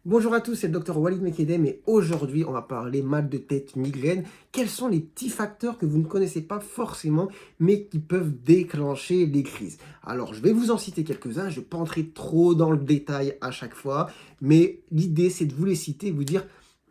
Bonjour à tous, c'est le docteur Walid Mekedem et aujourd'hui on va parler mal de tête, migraine. Quels sont les petits facteurs que vous ne connaissez pas forcément mais qui peuvent déclencher les crises? Alors je vais vous en citer quelques-uns, je ne vais pas entrer trop dans le détail à chaque fois, mais l'idée c'est de vous les citer et vous dire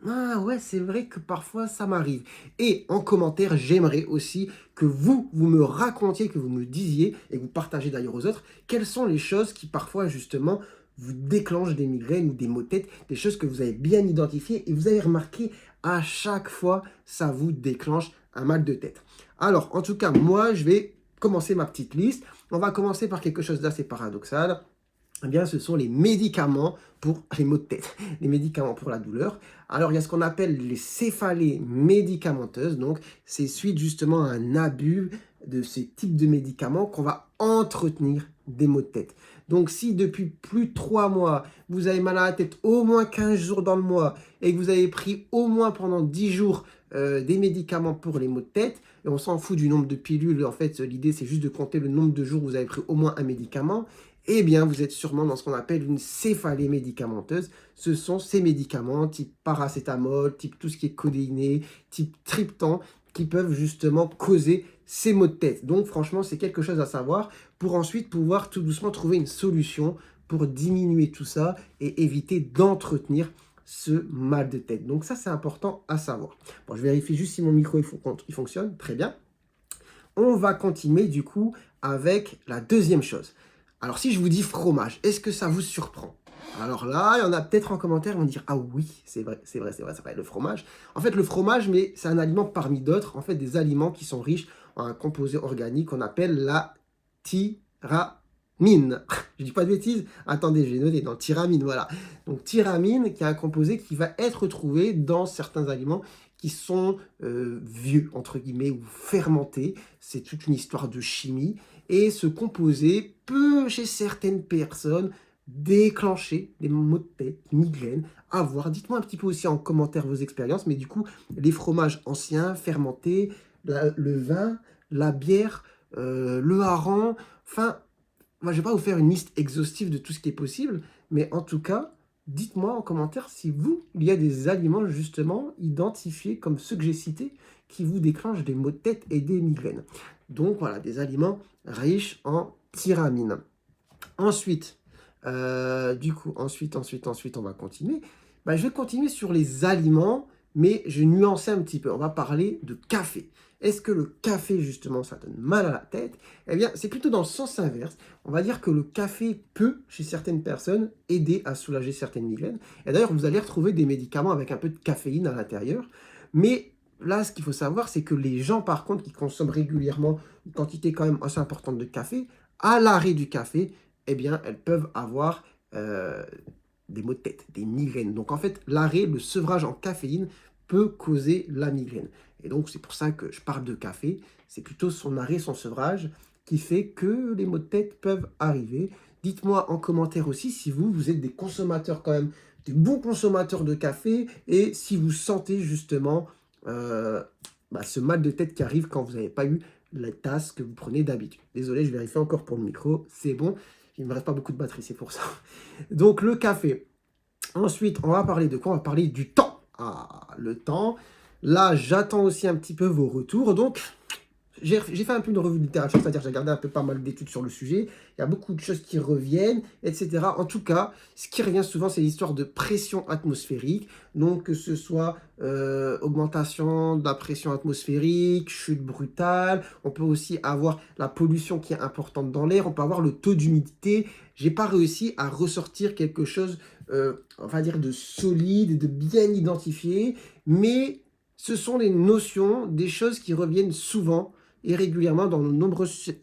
ah ouais, c'est vrai que parfois ça m'arrive. Et en commentaire, j'aimerais aussi que vous me racontiez, que vous me disiez, et que vous partagez d'ailleurs aux autres, quelles sont les choses qui parfois justement vous déclenchent des migraines ou des maux de tête, des choses que vous avez bien identifiées et vous avez remarqué à chaque fois, ça vous déclenche un mal de tête. Alors, en tout cas, moi, je vais commencer ma petite liste. On va commencer par quelque chose d'assez paradoxal. Eh bien, ce sont les médicaments pour les maux de tête, les médicaments pour la douleur. Alors, il y a ce qu'on appelle les céphalées médicamenteuses. Donc, c'est suite justement à un abus de ces types de médicaments qu'on va entretenir des maux de tête. Donc, si depuis plus de 3 mois, vous avez mal à la tête au moins 15 jours dans le mois et que vous avez pris au moins pendant 10 jours des médicaments pour les maux de tête, et on s'en fout du nombre de pilules, en fait, l'idée, c'est juste de compter le nombre de jours où vous avez pris au moins un médicament, eh bien, vous êtes sûrement dans ce qu'on appelle une céphalée médicamenteuse. Ce sont ces médicaments type paracétamol, type tout ce qui est codéiné, type triptan, qui peuvent justement causer ces maux de tête. Donc, franchement, c'est quelque chose à savoir pour ensuite pouvoir tout doucement trouver une solution pour diminuer tout ça et éviter d'entretenir ce mal de tête. Donc ça, c'est important à savoir. Bon, je vérifie juste si mon micro il fonctionne. Très bien. On va continuer du coup avec la deuxième chose. Alors si je vous dis fromage, est-ce que ça vous surprend? Alors là, il y en a peut-être en commentaire qui vont dire « Ah oui, c'est vrai, c'est vrai, c'est vrai, ça va être le fromage. » En fait, le fromage, mais c'est un aliment parmi d'autres, en fait, des aliments qui sont riches en un composé organique qu'on appelle la tyramine. Je dis pas de bêtises? Attendez, j'ai noté dans tyramine, voilà. Donc tyramine, qui est un composé qui va être trouvé dans certains aliments qui sont vieux, entre guillemets, ou fermentés. C'est toute une histoire de chimie. Et ce composé peut, chez certaines personnes, déclencher des maux de tête, migraines, à voir. Dites-moi un petit peu aussi en commentaire vos expériences, mais du coup, les fromages anciens, fermentés, le vin, la bière, le hareng, enfin, moi je ne vais pas vous faire une liste exhaustive de tout ce qui est possible, mais en tout cas, dites-moi en commentaire si vous, il y a des aliments justement identifiés comme ceux que j'ai cités qui vous déclenchent des maux de tête et des migraines. Donc voilà, des aliments riches en tyramine. Ensuite, ensuite, on va continuer. Bah, je vais continuer sur les aliments, mais je vais nuancer un petit peu. On va parler de café. Est-ce que le café, justement, ça donne mal à la tête? Eh bien, c'est plutôt dans le sens inverse. On va dire que le café peut, chez certaines personnes, aider à soulager certaines migraines. Et d'ailleurs, vous allez retrouver des médicaments avec un peu de caféine à l'intérieur. Mais là, ce qu'il faut savoir, c'est que les gens, par contre, qui consomment régulièrement une quantité quand même assez importante de café, à l'arrêt du café, eh bien, elles peuvent avoir des maux de tête, des migraines. Donc, en fait, l'arrêt, le sevrage en caféine peut causer la migraine. Et donc, c'est pour ça que je parle de café. C'est plutôt son arrêt, son sevrage, qui fait que les maux de tête peuvent arriver. Dites-moi en commentaire aussi si vous êtes des consommateurs quand même, des bons consommateurs de café, et si vous sentez justement ce mal de tête qui arrive quand vous n'avez pas eu la tasse que vous prenez d'habitude. Désolé, je vérifie encore pour le micro, c'est bon. Il ne me reste pas beaucoup de batterie, c'est pour ça. Donc le café. Ensuite, on va parler de quoi? On va parler du temps. Ah, le temps. Là, j'attends aussi un petit peu vos retours. Donc, j'ai fait un peu une revue de littérature, c'est-à-dire j'ai regardé un peu pas mal d'études sur le sujet. Il y a beaucoup de choses qui reviennent, etc. En tout cas, ce qui revient souvent, c'est l'histoire de pression atmosphérique. Donc, que ce soit augmentation de la pression atmosphérique, chute brutale. On peut aussi avoir la pollution qui est importante dans l'air. On peut avoir le taux d'humidité. J'ai pas réussi à ressortir quelque chose, on va dire, de solide et de bien identifié. Mais ce sont les notions, des choses qui reviennent souvent et régulièrement dans de nombreuses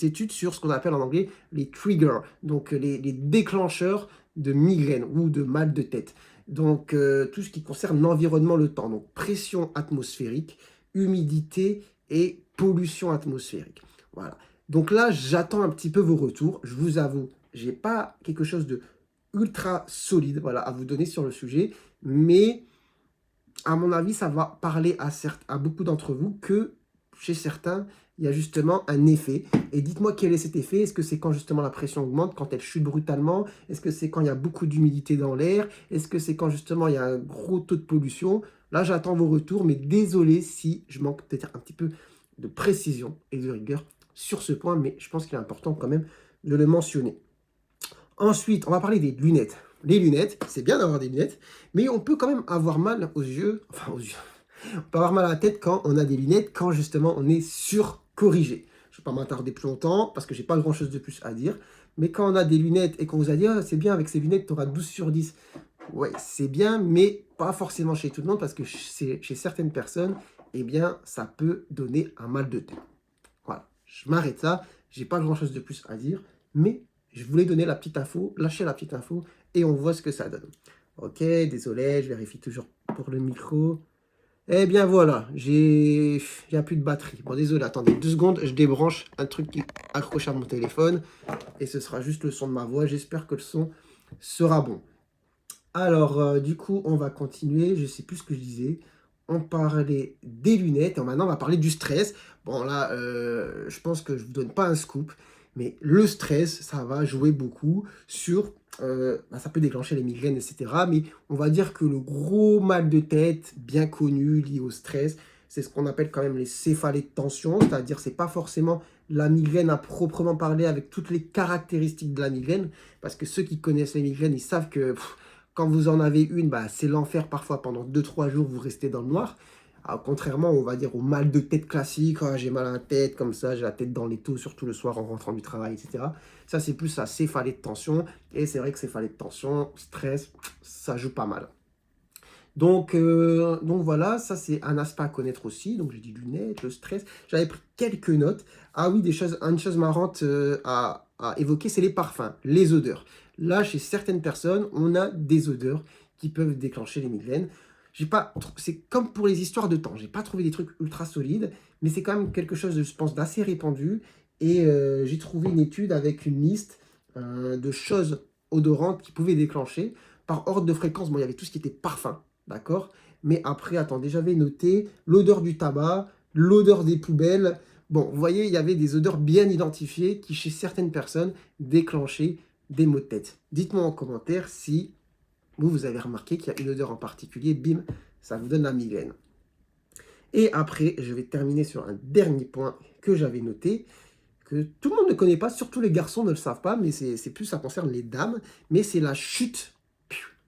études sur ce qu'on appelle en anglais les triggers, donc les déclencheurs de migraine ou de mal de tête. Donc tout ce qui concerne l'environnement, le temps, donc pression atmosphérique, humidité et pollution atmosphérique. Voilà. Donc là, j'attends un petit peu vos retours. Je vous avoue, j'ai pas quelque chose de ultra solide, voilà, à vous donner sur le sujet, mais à mon avis, ça va parler à beaucoup d'entre vous que chez certains, il y a justement un effet. Et dites-moi quel est cet effet. Est-ce que c'est quand justement la pression augmente, quand elle chute brutalement? Est-ce que c'est quand il y a beaucoup d'humidité dans l'air? Est-ce que c'est quand justement il y a un gros taux de pollution? Là, j'attends vos retours, mais désolé si je manque peut-être un petit peu de précision et de rigueur sur ce point, mais je pense qu'il est important quand même de le mentionner. Ensuite, on va parler des lunettes. Les lunettes, c'est bien d'avoir des lunettes, mais on peut quand même avoir mal aux yeux, enfin aux yeux, on peut avoir mal à la tête quand on a des lunettes, quand justement on est surcorrigé. Je ne vais pas m'attarder plus longtemps parce que j'ai pas grand chose de plus à dire, mais quand on a des lunettes et qu'on vous a dit ah, c'est bien avec ces lunettes, tu auras 12 sur 10. Ouais, c'est bien, mais pas forcément chez tout le monde parce que chez certaines personnes, eh bien, ça peut donner un mal de tête. Voilà, je m'arrête là, j'ai pas grand chose de plus à dire, mais je voulais donner la petite info, lâcher la petite info et on voit ce que ça donne. Ok, désolé, je vérifie toujours pour le micro. Eh bien voilà, il n'y a plus de batterie. Bon, désolé, attendez 2 secondes, je débranche un truc qui accroche à mon téléphone et ce sera juste le son de ma voix. J'espère que le son sera bon. Alors, du coup, on va continuer. Je sais plus ce que je disais. On parlait des lunettes et maintenant on va parler du stress. Bon là, je pense que je ne vous donne pas un scoop, mais le stress, ça va jouer beaucoup sur... ça peut déclencher les migraines, etc. Mais on va dire que le gros mal de tête, bien connu, lié au stress, c'est ce qu'on appelle quand même les céphalées de tension. C'est-à-dire c'est pas forcément la migraine à proprement parler avec toutes les caractéristiques de la migraine. Parce que ceux qui connaissent les migraines, ils savent que... quand vous en avez une, bah, c'est l'enfer parfois. Pendant 2-3 jours, vous restez dans le noir. Alors, contrairement, on va dire, au mal de tête classique, ah, j'ai mal à la tête, comme ça, j'ai la tête dans les taux, surtout le soir en rentrant du travail, etc. Ça, c'est plus la céphalée de tension. Et c'est vrai que céphalée de tension, stress, ça joue pas mal. Donc voilà, ça c'est un aspect à connaître aussi. Donc j'ai dit lunettes, le stress. J'avais pris quelques notes. Ah oui, une chose marrante à évoquer, c'est les parfums, les odeurs. Là, chez certaines personnes, on a des odeurs qui peuvent déclencher les migraines. C'est comme pour les histoires de temps. J'ai pas trouvé des trucs ultra solides, mais c'est quand même quelque chose, je pense, d'assez répandu. Et j'ai trouvé une étude avec une liste de choses odorantes qui pouvaient déclencher par ordre de fréquence. Bon, il y avait tout ce qui était parfum. D'accord? Mais après, attendez, j'avais noté l'odeur du tabac, l'odeur des poubelles. Bon, vous voyez, il y avait des odeurs bien identifiées qui, chez certaines personnes, déclenchaient des maux de tête. Dites-moi en commentaire si vous avez remarqué qu'il y a une odeur en particulier, bim, ça vous donne la migraine. Et après, je vais terminer sur un dernier point que j'avais noté, que tout le monde ne connaît pas, surtout les garçons ne le savent pas, mais c'est plus, ça concerne les dames, mais c'est la chute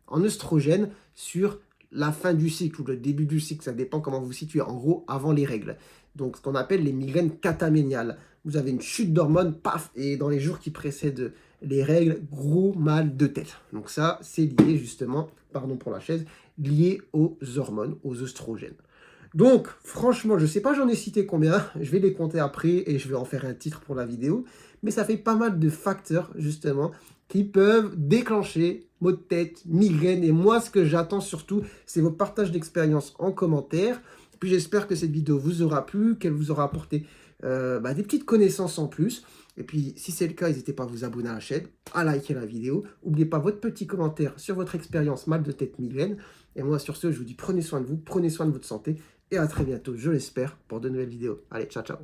en œstrogène sur la fin du cycle ou le début du cycle, ça dépend comment vous vous situez, en gros, avant les règles. Donc, ce qu'on appelle les migraines cataméniales. Vous avez une chute d'hormones, paf, et dans les jours qui précèdent les règles, gros mal de tête. Donc ça, c'est lié justement, pardon pour la chaise, lié aux hormones, aux œstrogènes. Donc, franchement, je ne sais pas, j'en ai cité combien, je vais les compter après et je vais en faire un titre pour la vidéo, mais ça fait pas mal de facteurs, justement, qui peuvent déclencher maux de tête, migraine, et moi, ce que j'attends surtout, c'est vos partages d'expérience en commentaire. Puis j'espère que cette vidéo vous aura plu, qu'elle vous aura apporté des petites connaissances en plus. Et puis, si c'est le cas, n'hésitez pas à vous abonner à la chaîne, à liker la vidéo. N'oubliez pas votre petit commentaire sur votre expérience mal de tête, migraine. Et moi, sur ce, je vous dis prenez soin de vous, prenez soin de votre santé. Et à très bientôt, je l'espère, pour de nouvelles vidéos. Allez, ciao, ciao.